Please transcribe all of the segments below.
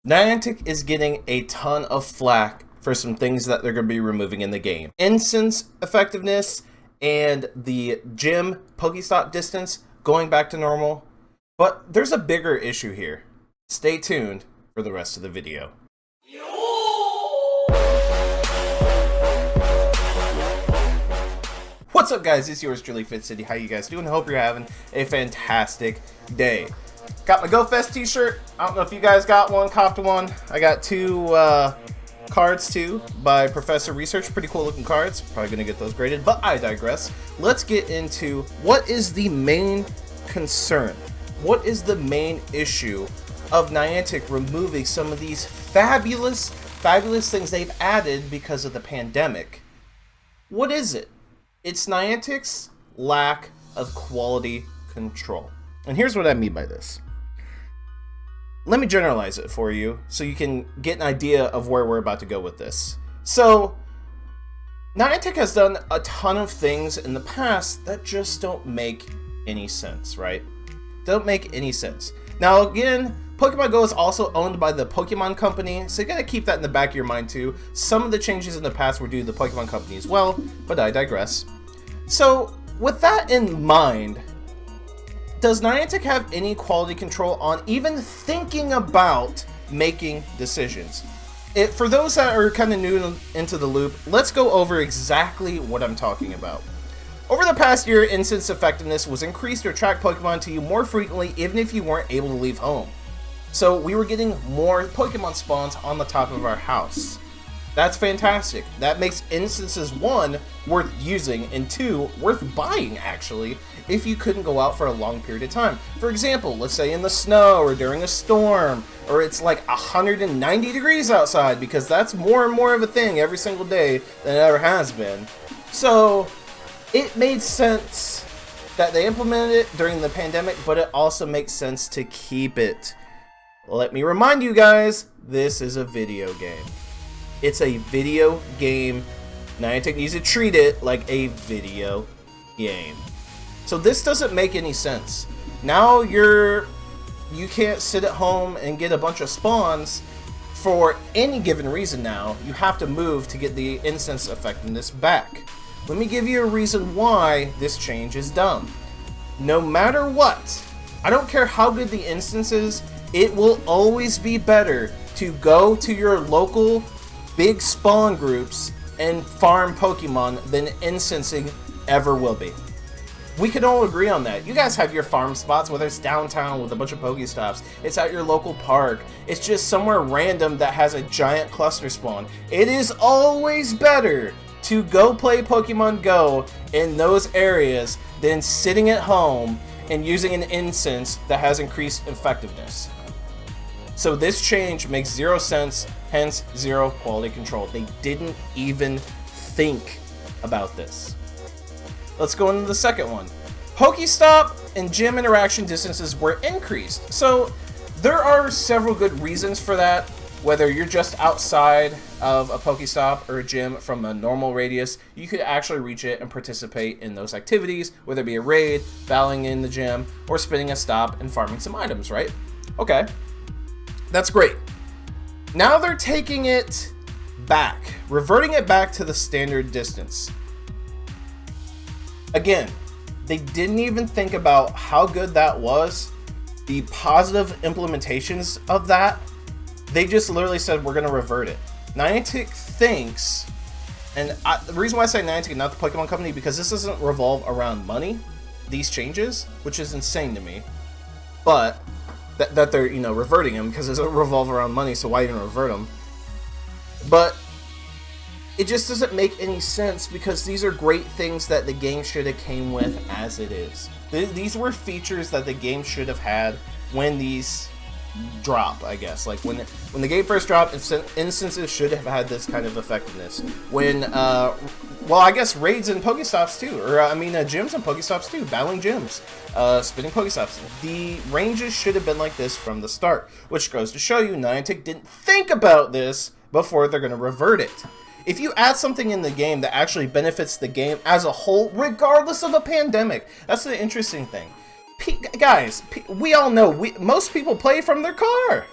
Niantic is getting a ton of flack for some things that they're going to be removing in the game. Instance effectiveness and the gym Pokestop distance going back to normal. But there's a bigger issue here. Stay tuned for the rest of the video. What's up, guys? It's yours truly, Fitz. How you guys doing? I hope you're having a fantastic day. Got my GoFest t-shirt. I don't know if you guys got one, copped one. I got two cards too by Professor Research. Pretty cool looking cards. Probably gonna get those graded, but I digress. Let's get into what is the main concern. What is the main issue of Niantic removing some of these fabulous things they've added because of the pandemic? What is it? It's Niantic's lack of quality control. And here's what I mean by this. Let me generalize it for you so you can get an idea of where we're about to go with this. So, Niantic has done a ton of things in the past that just don't make any sense, right? Don't make any sense. Now, again, Pokemon Go is also owned by the Pokémon Company, so you gotta keep that in the back of your mind too. Some of the changes in the past were due to the Pokémon Company as well, but I digress. So, with that in mind, does Niantic have any quality control on even thinking about making decisions? For those that are kind of new into the loop, let's go over exactly what I'm talking about. Over the past year, instance effectiveness was increased to attract Pokemon to you more frequently even if you weren't able to leave home. So we were getting more Pokemon spawns on the top of our house. That's fantastic. That makes instances 1 worth using and 2 worth buying actually if you couldn't go out for a long period of time. For example, let's say in the snow or during a storm, or it's like 190 degrees outside, because that's more and more of a thing every single day than it ever has been. So it made sense that they implemented it during the pandemic, but it also makes sense to keep it. Let me remind you guys, this is a video game. It's a video game. Niantic needs to treat it like a video game. So this doesn't make any sense. Now you can't sit at home and get a bunch of spawns for any given reason now. You have to move to get the instance effectiveness back. Let me give you a reason why this change is dumb. No matter what, I don't care how good the instance is, it will always be better to go to your local big spawn groups and farm Pokemon than instancing ever will be. We can all agree on that. You guys have your farm spots, whether it's downtown with a bunch of Pokestops, it's at your local park, it's just somewhere random that has a giant cluster spawn. It is always better to go play Pokemon Go in those areas than sitting at home and using an instance that has increased effectiveness. So this change makes 0 sense, hence 0 quality control. They didn't even think about this. Let's go into the second one. Pokestop and gym interaction distances were increased. So there are several good reasons for that. Whether you're just outside of a Pokestop or a gym from a normal radius, you could actually reach it and participate in those activities, whether it be a raid, battling in the gym, or spinning a stop and farming some items, right? Okay. That's great. Now they're taking it back, reverting it back to the standard distance. Again, they didn't even think about how good that was, the positive implementations of that. They just literally said, we're going to revert it. Niantic thinks, and the reason why I say Niantic and not the Pokemon Company, because this doesn't revolve around money, these changes, which is insane to me. But that they're, reverting them, because it doesn't revolve around money, so why even revert them? But it just doesn't make any sense, because these are great things that the game should have came with as it is. These were features that the game should have had when these drop, I guess. Like when the game first dropped, instances should have had this kind of effectiveness. When well, I guess raids and Pokestops too, or gyms and Pokestops too, battling gyms, spinning Pokestops. The ranges should have been like this from the start, which goes to show you Niantic didn't think about this before they're going to revert it. If you add something in the game that actually benefits the game as a whole, regardless of a pandemic, that's the interesting thing. Guys, we all know most people play from their car.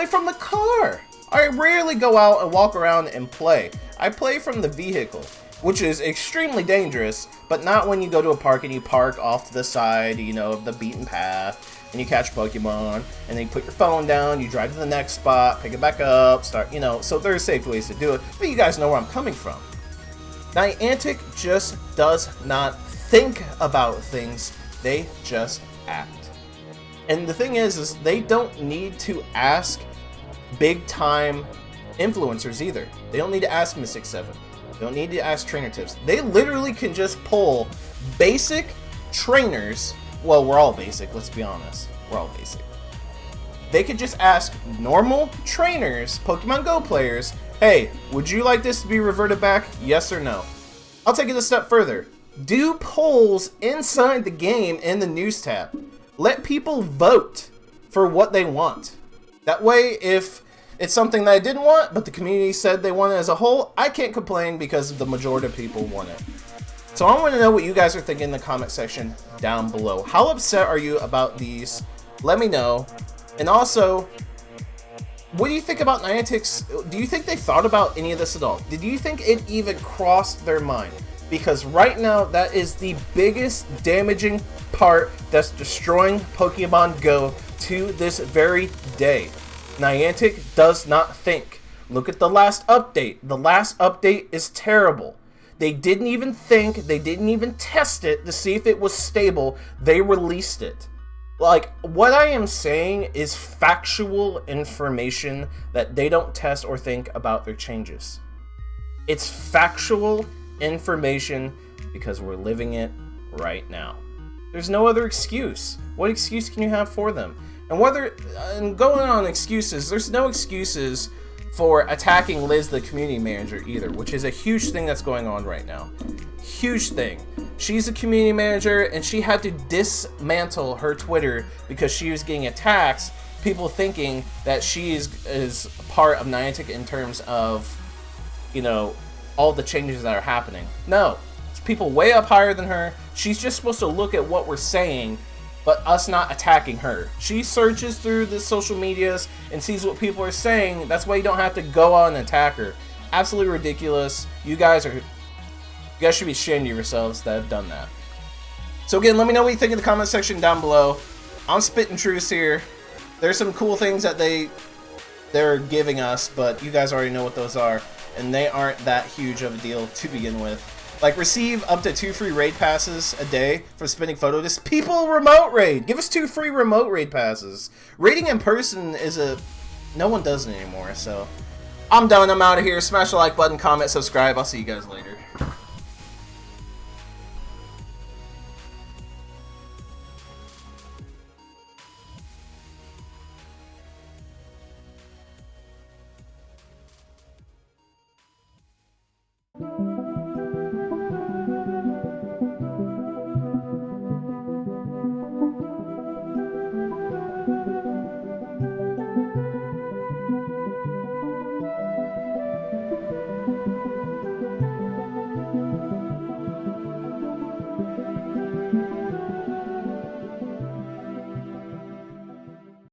play from the car. I rarely go out and walk around and play. I play from the vehicle, which is extremely dangerous, but not when you go to a park and you park off to the side, you know, of the beaten path, and you catch Pokemon, and then you put your phone down, you drive to the next spot, pick it back up, start, you know, so there's safe ways to do it, but you guys know where I'm coming from. Niantic just does not think about things, they just act. And the thing is they don't need to ask big time influencers either. They don't need to ask Mystic 7. They don't need to ask trainer tips. They literally can just pull basic trainers. Well, we're all basic, let's be honest. We're all basic. They could just ask normal trainers, Pokemon Go players, hey, would you like this to be reverted back? Yes or no? I'll take it a step further. Do polls inside the game in the news tab. Let people vote for what they want. That way, if it's something that I didn't want, but the community said they want it as a whole, I can't complain because the majority of people want it. So I want to know what you guys are thinking in the comment section down below. How upset are you about these? Let me know. And also, what do you think about Niantic's? Do you think they thought about any of this at all? Did you think it even crossed their mind? Because right now, that is the biggest damaging part that's destroying Pokemon Go to this very day. Niantic does not think. Look at the last update. The last update is terrible. They didn't even think, they didn't even test it to see if it was stable. They released it. Like, what I am saying is factual information that they don't test or think about their changes. It's factual information because we're living it right now. There's no other excuse. What excuse can you have for them? And going on excuses, there's no excuses for attacking Liz, the community manager, either, which is a huge thing that's going on right now. Huge thing. She's a community manager, and she had to dismantle her Twitter because she was getting attacks, people thinking that she is part of Niantic in terms of, you know, all the changes that are happening. No, it's people way up higher than her. She's just supposed to look at what we're saying, but us not attacking her. She searches through the social medias and sees what people are saying. That's why you don't have to go out and attack her. Absolutely ridiculous. You guys should be ashamed of yourselves that have done that. So again, let me know what you think in the comment section down below. I'm spitting truths here. There's some cool things that they're giving us, but you guys already know what those are, and they aren't that huge of a deal to begin with. Like, receive up to 2 free raid passes a day for spending photo discs. People remote raid! Give us 2 free remote raid passes. Raiding in person is no one does it anymore, so. I'm done, I'm out of here. Smash the like button, comment, subscribe. I'll see you guys later.